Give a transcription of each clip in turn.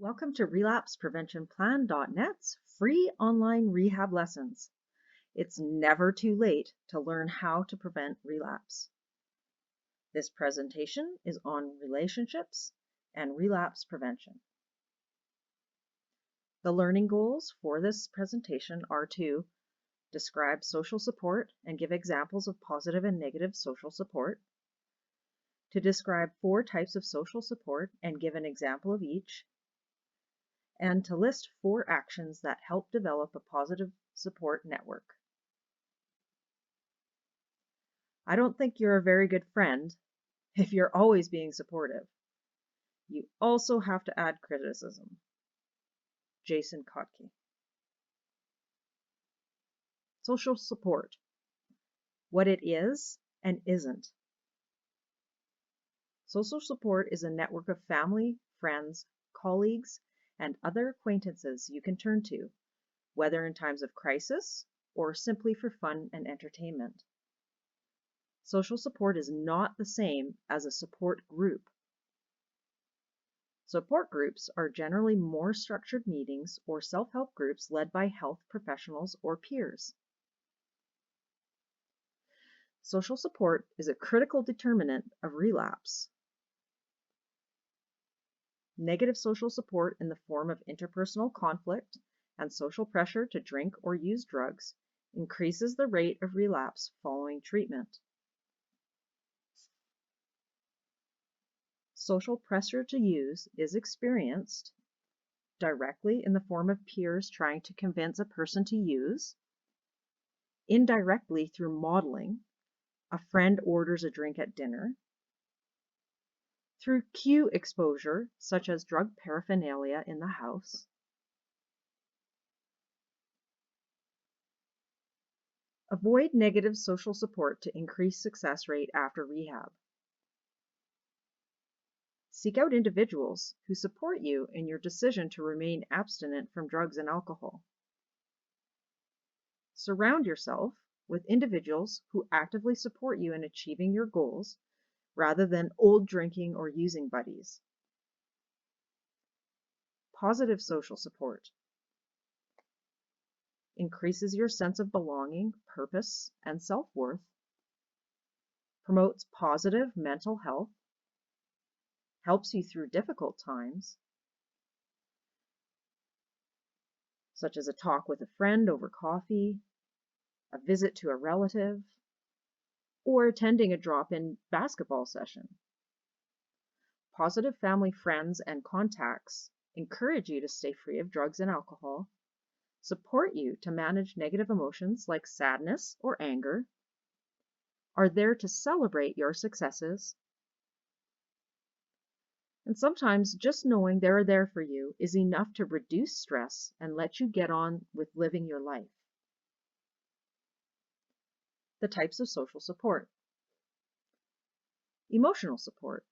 Welcome to RelapsePreventionPlan.net's free online rehab lessons. It's never too late to learn how to prevent relapse. This presentation is on relationships and relapse prevention. The learning goals for this presentation are to describe social support and give examples of positive and negative social support, to describe 4 types of social support and give an example of each, and to list 4 actions that help develop a positive support network. I don't think you're a very good friend if you're always being supportive. You also have to add criticism. Jason Kotke. Social support. What it is and isn't. Social support is a network of family, friends, colleagues, and other acquaintances you can turn to, whether in times of crisis or simply for fun and entertainment. Social support is not the same as a support group. Support groups are generally more structured meetings or self-help groups led by health professionals or peers. Social support is a critical determinant of relapse. Negative social support in the form of interpersonal conflict and social pressure to drink or use drugs increases the rate of relapse following treatment. Social pressure to use is experienced directly in the form of peers trying to convince a person to use, indirectly through modeling, a friend orders a drink at dinner, through cue exposure, such as drug paraphernalia in the house, avoid negative social support to increase success rate after rehab. Seek out individuals who support you in your decision to remain abstinent from drugs and alcohol. Surround yourself with individuals who actively support you in achieving your goals rather than old drinking or using buddies. Positive social support increases your sense of belonging, purpose, and self-worth, promotes positive mental health, helps you through difficult times, such as a talk with a friend over coffee, a visit to a relative, or attending a drop-in basketball session. Positive family friends and contacts encourage you to stay free of drugs and alcohol, support you to manage negative emotions like sadness or anger, are there to celebrate your successes, and sometimes just knowing they're there for you is enough to reduce stress and let you get on with living your life. The types of social support. Emotional support.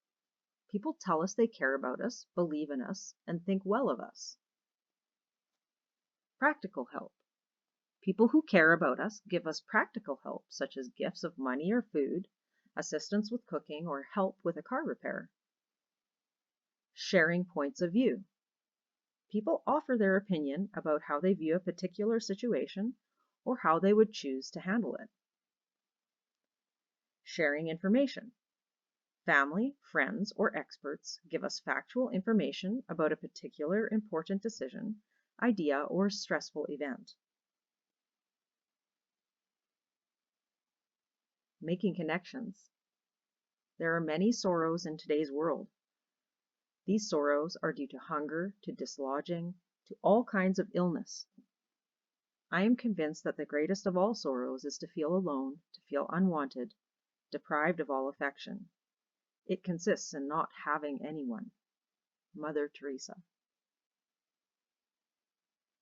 People tell us they care about us, believe in us, and think well of us. Practical help. People who care about us give us practical help, such as gifts of money or food, assistance with cooking, or help with a car repair. Sharing points of view. People offer their opinion about how they view a particular situation or how they would choose to handle it. Sharing information. Family, friends, or experts give us factual information about a particular important decision, idea, or stressful event. Making connections. There are many sorrows in today's world. These sorrows are due to hunger, to dislodging, to all kinds of illness. I am convinced that the greatest of all sorrows is to feel alone, to feel unwanted, deprived of all affection. It consists in not having anyone. Mother Teresa.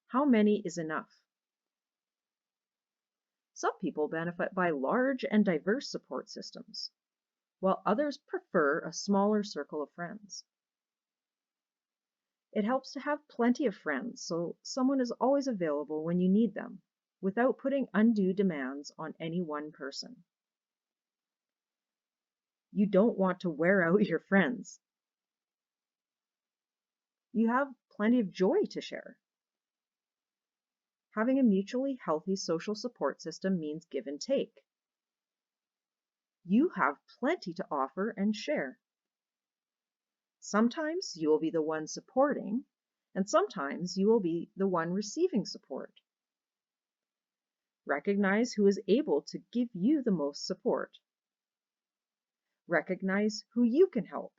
How many is enough? Some people benefit by large and diverse support systems, while others prefer a smaller circle of friends. It helps to have plenty of friends so someone is always available when you need them, without putting undue demands on any one person. You don't want to wear out your friends. You have plenty of joy to share. Having a mutually healthy social support system means give and take. You have plenty to offer and share. Sometimes you will be the one supporting, and sometimes you will be the one receiving support. Recognize who is able to give you the most support. Recognize who you can help.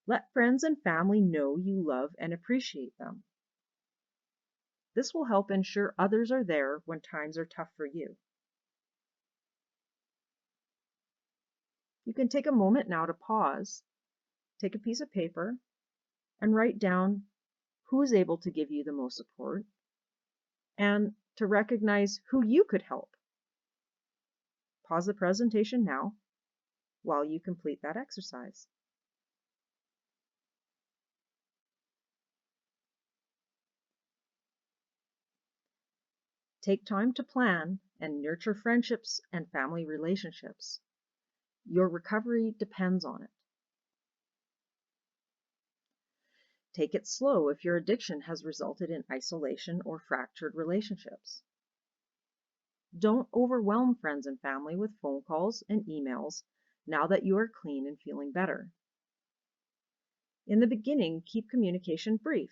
Let friends and family know you love and appreciate them. This will help ensure others are there when times are tough for you. You can take a moment now to pause, take a piece of paper, and write down who is able to give you the most support and to recognize who you could help. Pause the presentation now while you complete that exercise. Take time to plan and nurture friendships and family relationships. Your recovery depends on it. Take it slow if your addiction has resulted in isolation or fractured relationships. Don't overwhelm friends and family with phone calls and emails now that you are clean and feeling better. In the beginning, keep communication brief,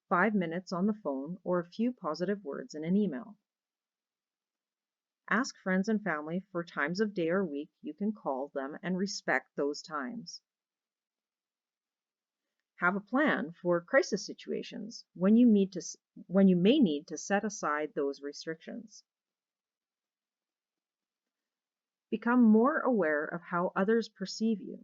5 minutes on the phone or a few positive words in an email. Ask friends and family for times of day or week you can call them and respect those times. Have a plan for crisis situations when you may need to set aside those restrictions. Become more aware of how others perceive you.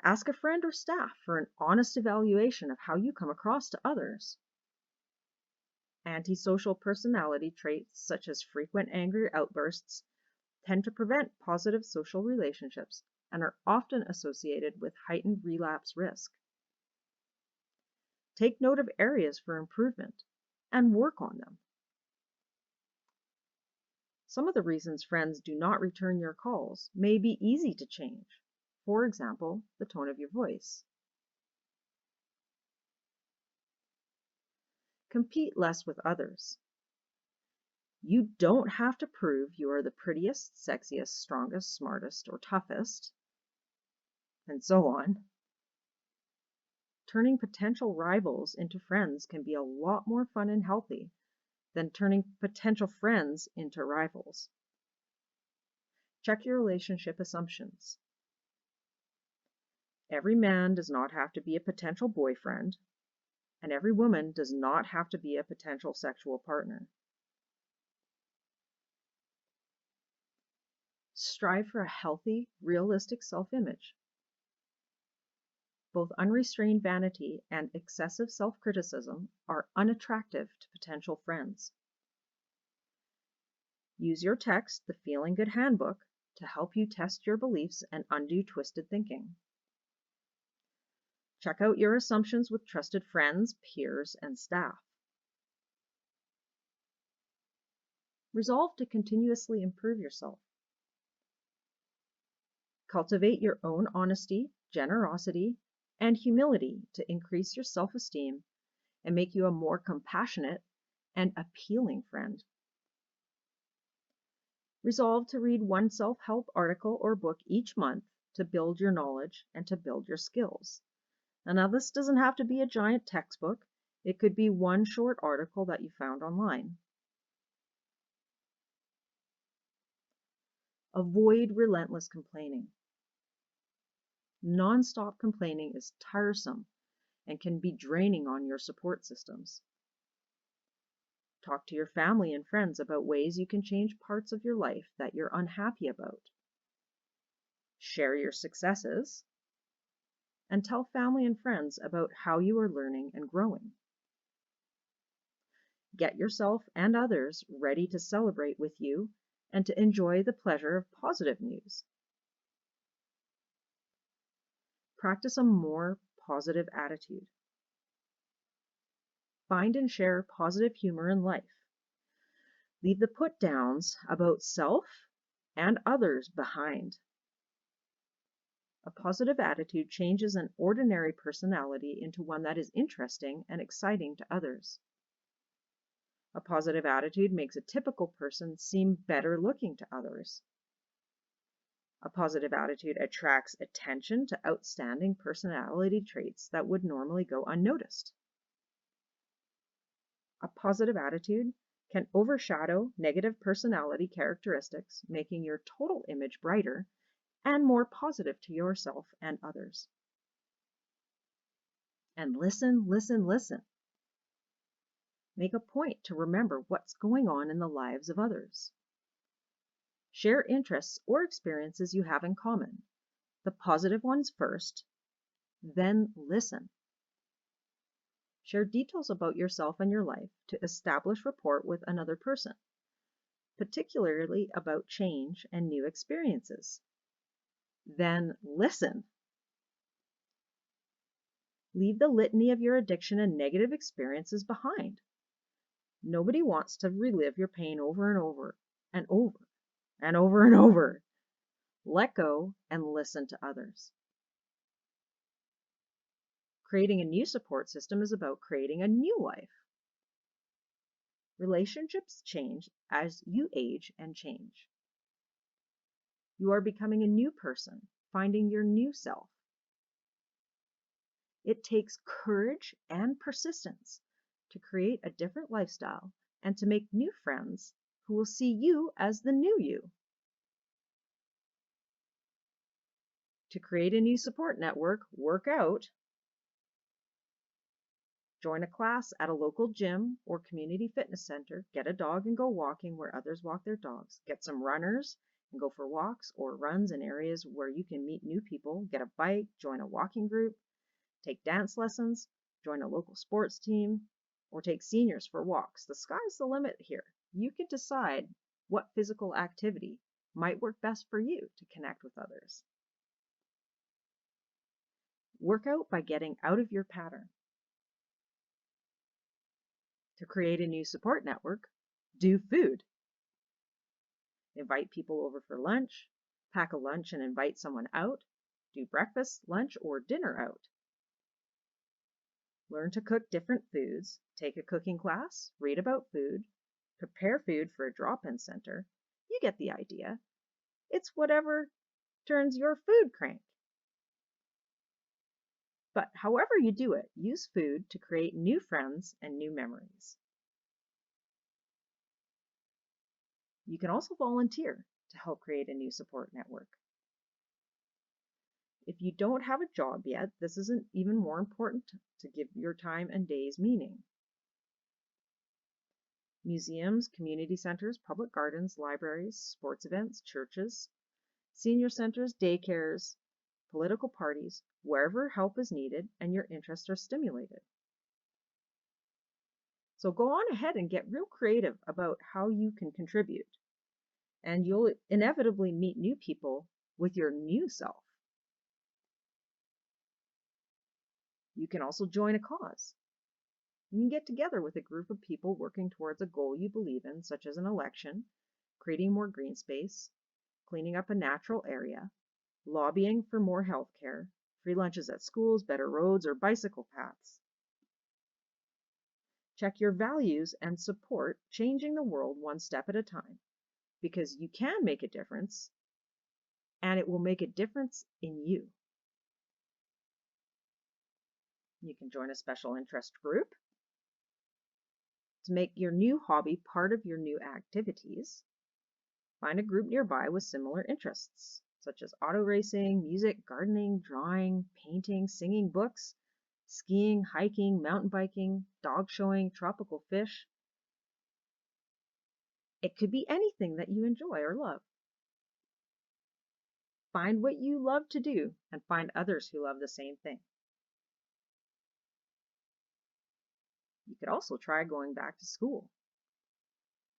Ask a friend or staff for an honest evaluation of how you come across to others. Antisocial personality traits such as frequent angry outbursts tend to prevent positive social relationships and are often associated with heightened relapse risk. Take note of areas for improvement and work on them. Some of the reasons friends do not return your calls may be easy to change. For example, the tone of your voice. Compete less with others. You don't have to prove you are the prettiest, sexiest, strongest, smartest, or toughest, and so on. Turning potential rivals into friends can be a lot more fun and healthy than turning potential friends into rivals. Check your relationship assumptions. Every man does not have to be a potential boyfriend, and every woman does not have to be a potential sexual partner. Strive for a healthy, realistic self-image. Both unrestrained vanity and excessive self-criticism are unattractive to potential friends. Use your text, The Feeling Good Handbook, to help you test your beliefs and undo twisted thinking. Check out your assumptions with trusted friends, peers, and staff. Resolve to continuously improve yourself. Cultivate your own honesty, generosity, and humility to increase your self-esteem and make you a more compassionate and appealing friend. Resolve to read one self-help article or book each month to build your knowledge and to build your skills. And now this doesn't have to be a giant textbook. It could be one short article that you found online. Avoid relentless complaining. Non-stop complaining is tiresome and can be draining on your support systems. Talk to your family and friends about ways you can change parts of your life that you're unhappy about. Share your successes, and tell family and friends about how you are learning and growing. Get yourself and others ready to celebrate with you and to enjoy the pleasure of positive news. Practice a more positive attitude. Find and share positive humor in life. Leave the put-downs about self and others behind. A positive attitude changes an ordinary personality into one that is interesting and exciting to others. A positive attitude makes a typical person seem better looking to others. A positive attitude attracts attention to outstanding personality traits that would normally go unnoticed. A positive attitude can overshadow negative personality characteristics, making your total image brighter and more positive to yourself and others. And listen, listen, listen. Make a point to remember what's going on in the lives of others. Share interests or experiences you have in common. The positive ones first, then listen. Share details about yourself and your life to establish rapport with another person, particularly about change and new experiences. Then listen. Leave the litany of your addiction and negative experiences behind. Nobody wants to relive your pain over and over and over and over and over. Let go and listen to others. Creating a new support system is about creating a new life. Relationships change as you age and change. You are becoming a new person, finding your new self. It takes courage and persistence to create a different lifestyle and to make new friends who will see you as the new you. To create a new support network, work out. Join a class at a local gym or community fitness center. Get a dog and go walking where others walk their dogs. Get some runners and go for walks or runs in areas where you can meet new people. Get a bike, join a walking group, take dance lessons, join a local sports team, or take seniors for walks. The sky's the limit here. You can decide what physical activity might work best for you to connect with others. Work out by getting out of your pattern. To create a new support network, do food. Invite people over for lunch, pack a lunch and invite someone out, do breakfast, lunch, or dinner out. Learn to cook different foods, take a cooking class, read about food, prepare food for a drop-in center. You get the idea. It's whatever turns your food crank. But however you do it, use food to create new friends and new memories. You can also volunteer to help create a new support network. If you don't have a job yet, this is even more important to give your time and days meaning. Museums, community centers, public gardens, libraries, sports events, churches, senior centers, daycares, political parties, wherever help is needed and your interests are stimulated. So go on ahead and get real creative about how you can contribute. And you'll inevitably meet new people with your new self. You can also join a cause. You can get together with a group of people working towards a goal you believe in, such as an election, creating more green space, cleaning up a natural area, lobbying for more health care, free lunches at schools, better roads, or bicycle paths. Check your values and support changing the world one step at a time, because you can make a difference, and it will make a difference in you. You can join a special interest group to make your new hobby part of your new activities. Find a group nearby with similar interests, such as auto racing, music, gardening, drawing, painting, singing, books, skiing, hiking, mountain biking, dog showing, tropical fish. It could be anything that you enjoy or love. Find what you love to do and find others who love the same thing. You could also try going back to school.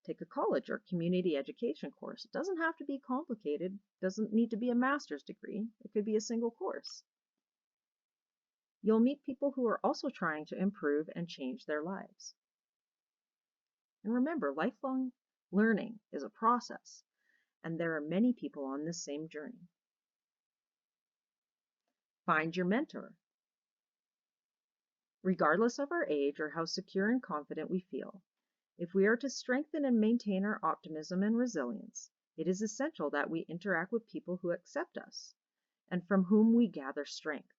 Take a college or community education course. It doesn't have to be complicated, doesn't need to be a master's degree. It could be a single course. You'll meet people who are also trying to improve and change their lives. And remember, lifelong learning is a process, and there are many people on this same journey. Find your mentor. Regardless of our age or how secure and confident we feel, if we are to strengthen and maintain our optimism and resilience, it is essential that we interact with people who accept us and from whom we gather strength.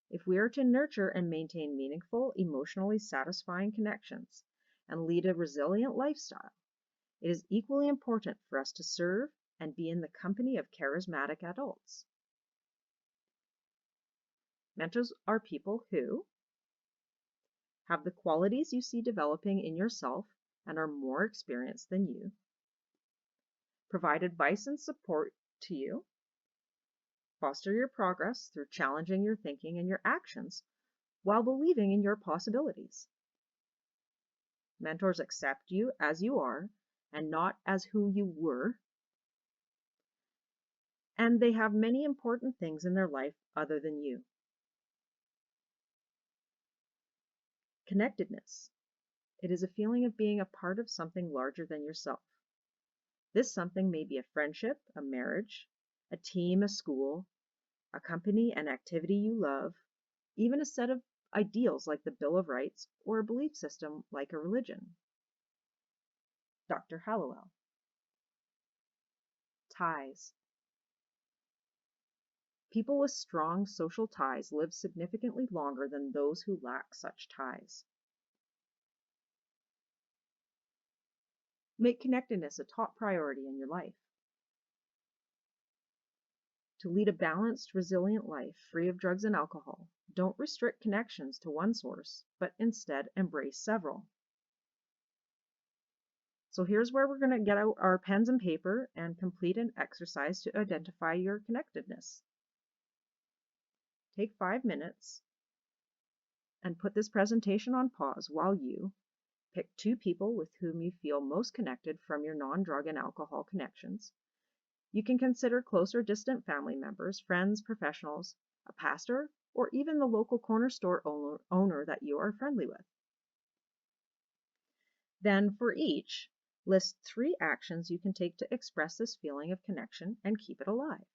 If we are to nurture and maintain meaningful, emotionally satisfying connections and lead a resilient lifestyle, it is equally important for us to serve and be in the company of charismatic adults. Mentors are people who have the qualities you see developing in yourself and are more experienced than you, provide advice and support to you, foster your progress through challenging your thinking and your actions while believing in your possibilities. Mentors accept you as you are and not as who you were, and they have many important things in their life other than you. Connectedness. It is a feeling of being a part of something larger than yourself. This something may be a friendship, a marriage, a team, a school, a company, an activity you love, even a set of ideals like the Bill of Rights, or a belief system like a religion. Dr. Hallowell. Ties. People with strong social ties live significantly longer than those who lack such ties. Make connectedness a top priority in your life. To lead a balanced, resilient life free of drugs and alcohol, don't restrict connections to one source, but instead embrace several. So here's where we're going to get out our pens and paper and complete an exercise to identify your connectedness. Take 5 minutes and put this presentation on pause while you pick 2 people with whom you feel most connected from your non-drug and alcohol connections. You can consider close or distant family members, friends, professionals, a pastor, or even the local corner store owner that you are friendly with. Then for each, list 3 actions you can take to express this feeling of connection and keep it alive.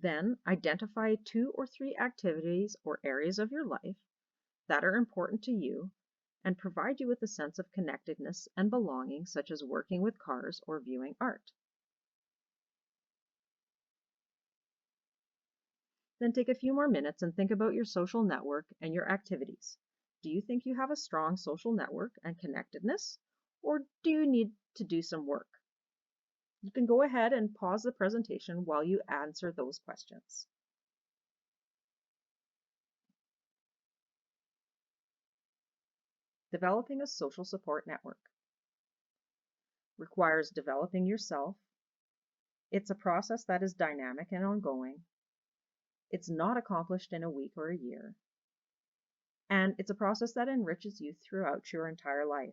Then identify 2 or 3 activities or areas of your life that are important to you and provide you with a sense of connectedness and belonging, such as working with cars or viewing art. Then take a few more minutes and think about your social network and your activities. Do you think you have a strong social network and connectedness, or do you need to do some work? You can go ahead and pause the presentation while you answer those questions. Developing a social support network requires developing yourself. It's a process that is dynamic and ongoing. It's not accomplished in a week or a year. And it's a process that enriches you throughout your entire life.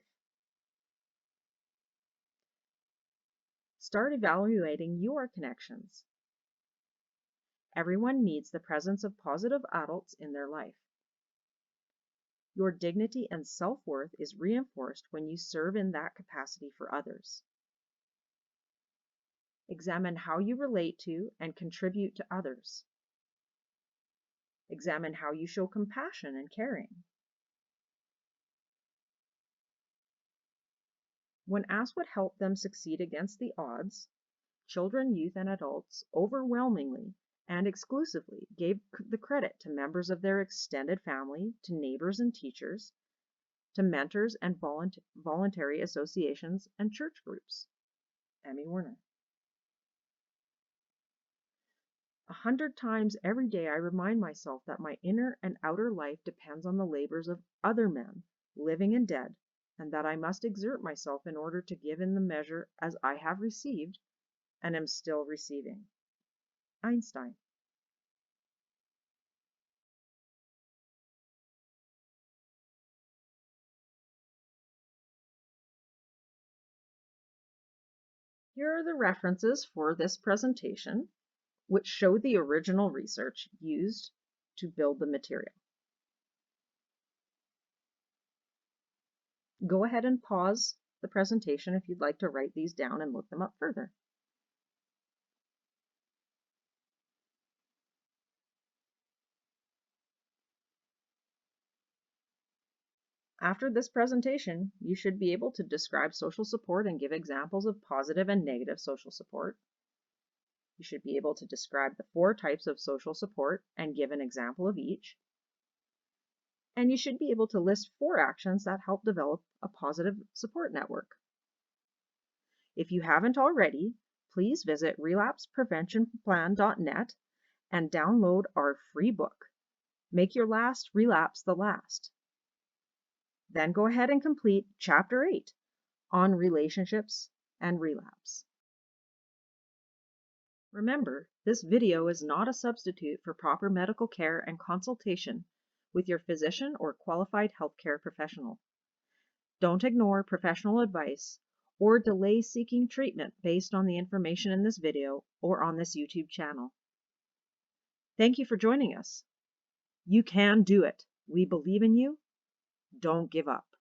Start evaluating your connections. Everyone needs the presence of positive adults in their life. Your dignity and self-worth is reinforced when you serve in that capacity for others. Examine how you relate to and contribute to others. Examine how you show compassion and caring. When asked what helped them succeed against the odds, children, youth, and adults overwhelmingly and exclusively gave the credit to members of their extended family, to neighbors and teachers, to mentors and voluntary associations and church groups. Emmy Werner. 100 times every day I remind myself that my inner and outer life depends on the labors of other men, living and dead, and that I must exert myself in order to give in the measure as I have received and am still receiving. Einstein. Here are the references for this presentation, which show the original research used to build the material. Go ahead and pause the presentation if you'd like to write these down and look them up further. After this presentation, you should be able to describe social support and give examples of positive and negative social support. You should be able to describe the 4 types of social support and give an example of each. And you should be able to list 4 actions that help develop a positive support network. If you haven't already, please visit relapsepreventionplan.net and download our free book, Make Your Last Relapse the Last. Then go ahead and complete Chapter 8 on relationships and relapse. Remember, this video is not a substitute for proper medical care and consultation with your physician or qualified healthcare professional. Don't ignore professional advice or delay seeking treatment based on the information in this video or on this YouTube channel. Thank you for joining us. You can do it. We believe in you. Don't give up.